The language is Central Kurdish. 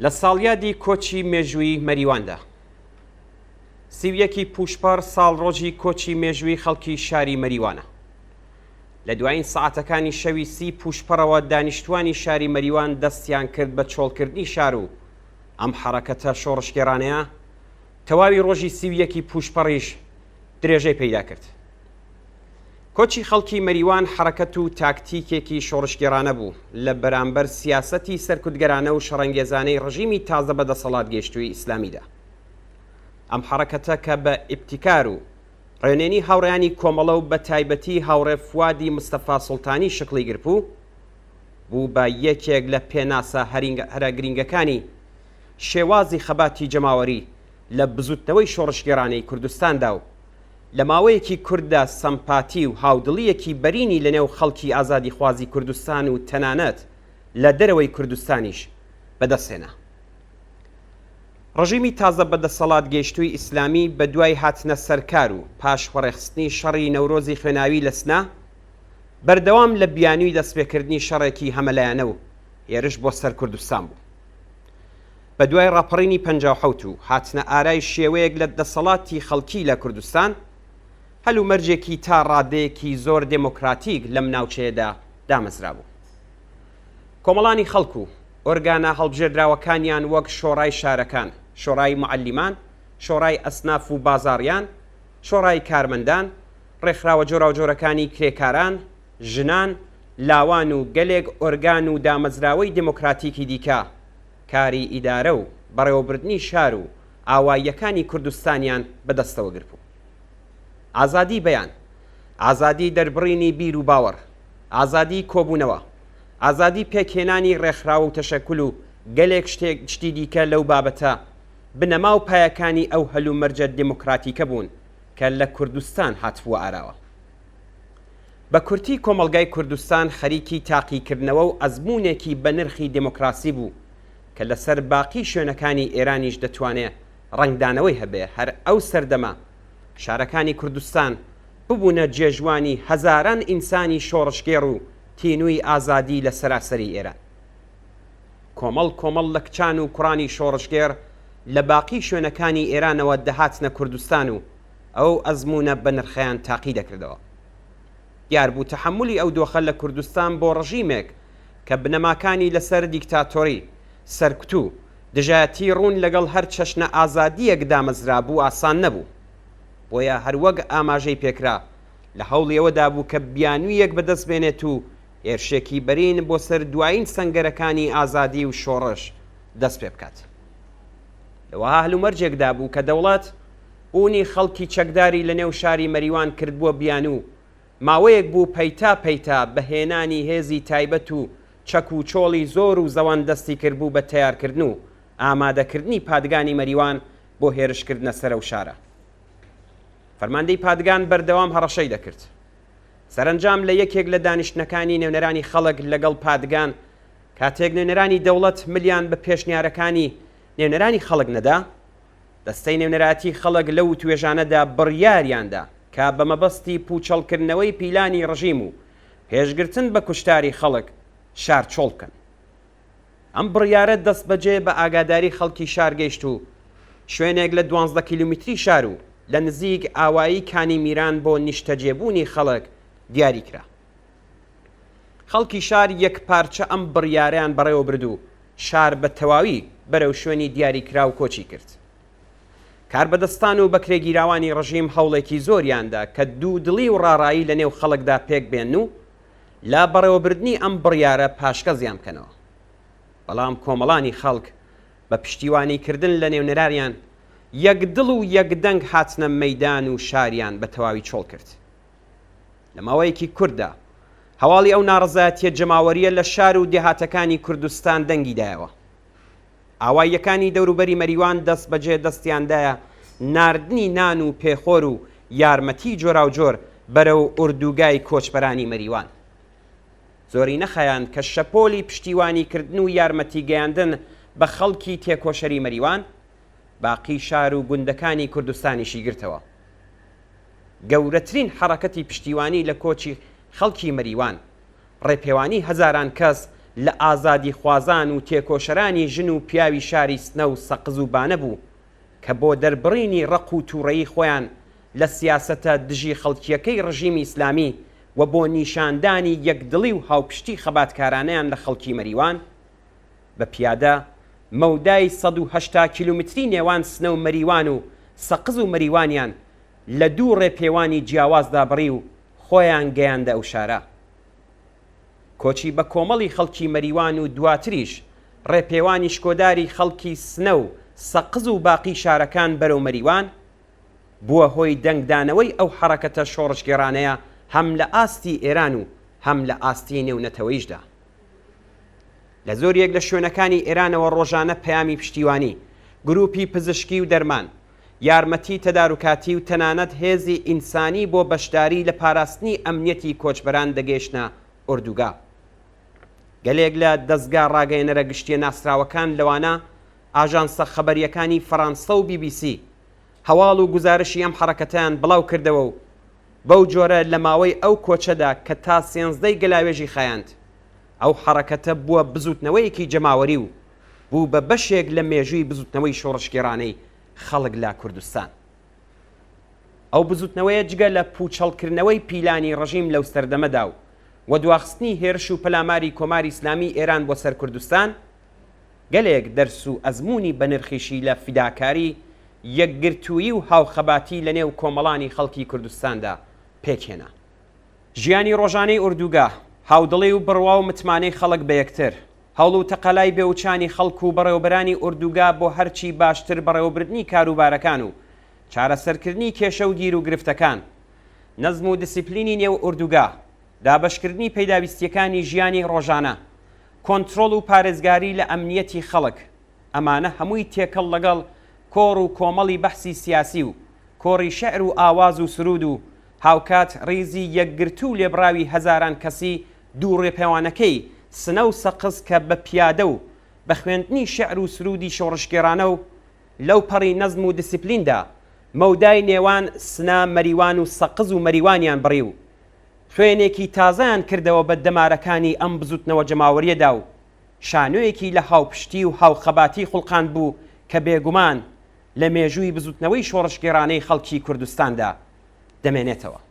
لە ساڵیادی کۆچی مێژووی مەریواندا سیویەکی پوشپەر ساڵڕۆژی کۆچی مێژووی خەڵکی شاری مەریوانە. لە دوایین سەعاتەکانی شەوی سی پوشپەرەوە دانیشتوانی شاری مەریوان دەستیان کرد بە چۆڵکردنی شار و ئەم حەرەکەتە شۆڕشگێڕانەیە تەواوی ڕۆژی سیویەکی پوشپەڕیش درێژەی پەیدا کرد. کۆچی خەڵکی مەریوان حرەکەت و تاکتیکێکی شۆڕشگێڕانە بوو لە بەرامبەر سیاسەتی سەرکوتگەرانە و شەڕەنگێزانەی ڕژیمی تازە بەدەسەڵات گەیشتووی ئیسلامیدا. ئەم حرەکەتە کە بە ئیبتیکار و ڕێنێنی هاوڕێیانی کۆمەڵە و بە تایبەتی هاوڕێ فوادی مستەفا سوڵتانی شکلی گرپوو بوو بە یەکێک لە پێناسە هەرە گرنگەکانی شێوازی خەباتی جەماوەری لە بزوتنەوەی شۆڕشگێڕانەی کوردستاندا و لە ماوەیەکی کووردا سەمپاتی و هاودڵیەکی بەرینی لەنێو خەڵکی ئازادی خوازی کوردستان و تەنانەت لە دەرەوەی کوردستانیش بەدەستێنا. ڕژیمی تازە بەدەسەڵات گەیشتووی ئیسلامی بە دوای هاتنە سەرکار و پاش وەڕێخستنی شەڕی نەورۆزی خوێناوی لە سنا بەردەوام لە بیانووی دەستپێکردنی شەڕێکی هەمەلایەنە و هێرش بۆ سەر کوردستان بوو. بە دوای ڕاپەڕینی 57 و هاتنە ئارای شێوەیەک لە دەسەڵاتی خەڵکی لە کوردستان هەلو مەرجێکی تا ڕادەیەکی زۆر دێمۆکراتیک لەم ناوچەیەدا دامەزرا بوو. کۆمەڵانی خەڵکو و ئۆرگانە هەڵبژێردراوەکانیان وەک شۆڕای شارەکان، شۆڕای معەلیمان، شۆڕای ئەسناف و بازاڕیان، شۆڕای کارمەندان، ڕێکخراوە جۆراوجۆرەکانی کرێکاران، ژنان، لاوان و گەلێک ئۆرگان و دامەزراوەی دێمۆکراتیکی دیکە کاری ئیدارە و بەڕێوەبردننی شار و ئاواییەکانی کوردستانیان بەدەستەوە گرتبوو. ئازادی بەیان، ئازادی دەربڕینی بیر و باوەڕ، ئازادی کۆبوونەوە، ئازادی پێکهێنانی ڕێکخراوە و تەشەکول و گەلێک شتی دیکە لەو بابەتە بنەما و پایەکانی ئەو هەلو مەرجە دموکراتیکە بوون کە لە کوردستان هاتبووە ئاراوە. بە کورتی کۆمەلگای کوردستان خەریکی تاقیکردنەوە و ئەزمونێکی بە نرخی دموکراسی بوو کە لەسەر باقی شوێنەکانی ئێرانیش دەتوانێت ڕنگدانەوەی هەبێ. هەر ئەو سەردەما شارەکانی کوردستان ببوونە جێژوانی هەزاران ئینسانی شۆڕشگێڕ و تینووی ئازادی لە سەراسەری ئێران. کۆمەڵ کۆمەڵ لە کچان و کوڕانی شۆڕشگێر لە باقی شوێنەکانی ئێرانەوە دەهاتنە کوردستان و ئەو ئەزمونە بە نرخەیان تاقی دەکردەوە. دیار بوو تەحملی ئەو دۆخە لە کوردستان بۆ ڕژیمێک کە بنەماکانی لەسەر دیکتاتۆری سەرکوتو دژایەتی ڕوون لەگەڵ هەر چەشنە ئازادیەک دامەزرا بوو ئاسان نەبوو. بۆیە هەروەک ئاماژەی پێکرا لە هەوڵیەوەدا بوو کە بیانوویەک بەدەست بێنێت و هێرشێکی بەرین بۆ سەر دوایین سەنگەرەکانی ئازادی و شۆڕش دەست پێ بکات. لەوەها هەلومەرجێکدا بوو کە دەوڵەت ئونی خەڵکی چەکداری لە نێو شاری مەریوان کرد بووە بیانوو، ماوەیەک بوو پەیتا پەیتا بەهێنانی هێزی تایبەت و چەک و چۆڵی زۆر و زەوان دەستی کردبوو بە تیارکردن و ئامادەکردنی پادگانی مەریوان بۆ هێرشکردنە سەرە و شارە. فەرماندەی پادگان بەردەوام هەڕەشەی دەکرد. سەرنجام لە یەکێک لە دانیشتنەکانی نێونەرانی خەڵک لەگەڵ پادگان کاتێک نێونەرانی دەوڵەت ملیان بە پێشنیارەکانی نێونەرانی خەڵک نەدا، دەستەی نێونەراتی خەڵک لەو توێژانەدا بڕیاریاندا کە بە مەبەستی پوچەڵکردنەوەی پیلانی ڕژیم و پێشگرتن بە کوشتاری خەڵک شار چۆڵ بکەن. ئەم بڕیارە دەست بەجێ بە ئاگاداری خەڵکی شار گەیشت و شوێنێک لە 12 کیلومتری شار و لە نزیک ئاوایی کانی میران بۆ نیشتەجێبوونی خەڵک دیاری کرا. خەڵکی شار یەک پارچە ئەم بڕیاریان بەڕێوە برد و شار بە تەواوی بەرەو شوێنی دیاریکرا و کۆچی کرد. کاربەدەستان و بەکرێگیراوانی ڕژیم هەوڵێکی زۆریاندا کە دوو دڵی و ڕاڕایی لە نێو خەڵکدا پێک بێن و لا بەڕێوەبردنی ئەم بڕیارە پاشکە زیان بکەنەوە. بەڵام کۆمەڵانی خەڵک بە پشتیوانیکردن لە نێونەراریان یەک دڵ و یەکدەنگ هاتنە مەیدان و شاریان بە تەواوی چۆڵ کرد. لە ماوەیەکی کووردا هەواڵی ئەو ناڕەزایەتیە جەماوەریە لە شار و دێهاتەکانی کوردستان دەنگی دایەوە. ئاواییەکانی دەوروبەری مەریوان دەست بەجێ دەستیاندایە ناردنی نان و پێخۆر و یارمەتی جۆراوجۆر بەرەو ئوردوگای کۆچبەرانی مەریوان. زۆری نەخایان کە شەپۆلی پشتیوانیکردن و یارمەتی گەیاندن بە خەڵکی تێکۆشەری مەریوان باقی شار و گوندەکانی کوردستانیشی گرتەوە. گەورەترین حرەکەتی پشتیوانی لە کۆچی خەڵکی مەریوان ڕێپێوانی هەزاران کەس لە ئازادی خوازان و تێکۆشەرانی ژن و پیاوی شاری سنە و سەقز و بانە بوو کە بۆ دەربڕینی ڕق و تووڕەیی خۆیان لە سیاسەتە دژی خەڵکیەکەی ڕژیمی ئیسلامی و بۆ نیشاندانی یەکدڵی و هاوپشتی خەباتکارانەیان لە خەڵکی مەریوان بە پیادە مەودای 180 کیلومتری نێوان سنە و مەریوان و سەقز و مەریوانیان لە دوو ڕێپێوانی جیاوازدا بڕی و خۆیان گەیاندە ئەو شارە. کۆچی بە کۆمەڵی خەڵکی مەریوان و دواتریش ڕێپێوانی شکۆداری خەڵکی سنە و سەقز و باقی شارەکان بەرەو مەریوان بووە هۆی دەنگدانەوەی ئەو حەرەکەتە شۆڕشگێڕانەیە هەم لە ئاستی ئێران و هەم لە ئاستی نێونەتەوەیشدا. لە زۆریەک لە شوێنەکانی ئێرانەوە ڕۆژانە پەیامی پشتیوانی، گروپی پزیشکی و دەرمان، یارمەتی تەدارکاتی و تەنانەت هێزی ئینسانی بۆ بەشداری لە پاراستنی ئەمنیەتی کۆچبەران دەگەیشتە ئوردوگا. گەلێک لە دەستگا ڕاگەیەنەرە گشتیە ناسراوەکان لەوانە ئاژانسە خەبەریەکانی فەڕەنسە و BBC هەواڵ و گزارشی ئەم حەرەکەتیان بڵاو کردەوە و بەو جۆرە لە ماوەی ئەو کۆچەدا کە تا 13 گەلاوێژی خایاند ئەو حەرەکەتە بووە بزوتنەوەیەکی جەماوەری و بوو بە بەشێک لە مێژووی بزوتنەوەی شۆڕشگێڕانەی خەڵک لە کوردستان. ئەو بزوتنەوەیە جگە لە پوچەڵکردنەوەی پیلانی ڕژیم لەو سەردەمەدا و دواخستنی هێرش و پەلاماری کۆماری ئیسلامی ئێران بۆ سەر کوردستان گەلێک دەرس و ئەزمموی بە نرخیشی لە فیداکاری یەکگرتووی و هاوخەباتی لە نێو کۆمەڵانی خەڵکی کوردستاندا پێکهێنا. ژیانی ڕۆژانەی ئوردوگا، هاودڵی و بڕوا و متمانەی خەڵک بە یەکتر، هەوڵ و تەقەلای بێوچانی خەڵک و بەڕێوەبەرانی ئوردوگا بۆ هەرچی باشتر بەڕێوەبردنی کاروبارەکان و چارەسەرکردنی کێشە و گیر و گرفتەکان، نەزم و دیسیپلینی نێو ئوردوگا، دابەشکردنی پەیداویستیەکانی ژیانی ڕۆژانە، کۆنتترۆڵ و پارێزگاری لە ئەمنیەتی خەڵک، ئەمانە هەمووی تێکەڵ لەگەڵ کۆڕ و کۆمەڵی بەحسی سیاسی و کۆڕی شەعر و ئاواز و سرود و هاوکات ڕیزی یەکگرتو و لێبراوی هەزاران کەسی دوو ڕێپەیوانەکەی سنە و سەقز کە بە پیادە و بە خوێندنی شەعر و سرودی شۆڕشگێڕانە و لەو پەڕی نەزم و دیسیپلیندا مەودای نێوان سنە مەریوان و سەقز و مەریوانیان بڕی و خوێنێکی تازەیان کردەوە بە دەمارەکانی ئەم بزوتنەوە جەماوەریەدا و شانۆیەکی لە هاوپشتی و هاوخەباتی خوڵقان بوو کە بێگومان لە مێژووی بزوتنەوەی شۆڕشگێڕانەی خەڵکی کوردستاندا دەمێنێتەوە.